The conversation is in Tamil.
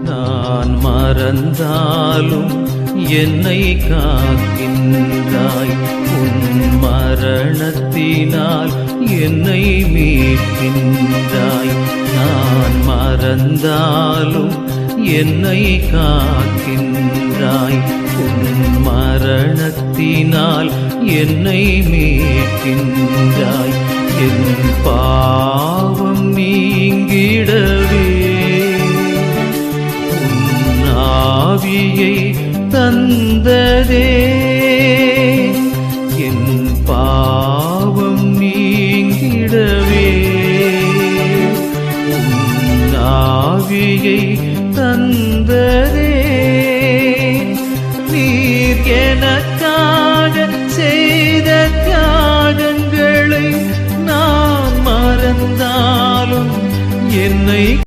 நான் மறந்தாலும் என்னை காக்கின்றாய். உன் மரணத்தினால் என்னை மீட்கின்றாய். நான் மறந்தாலும் என்னை காக்கின்றாய். உன் மரணத்தினால் என்னை மீட்கின்றாய். என் பாவம் நீங்கிடவே உன் ஆவியை தந்ததே. என் பாவம் நீங்கிடவே உன் ஆவியை தந்ததே. நீர் எனக்காக செய்த தியாகங்களை நான் மறந்தாலும் என்னை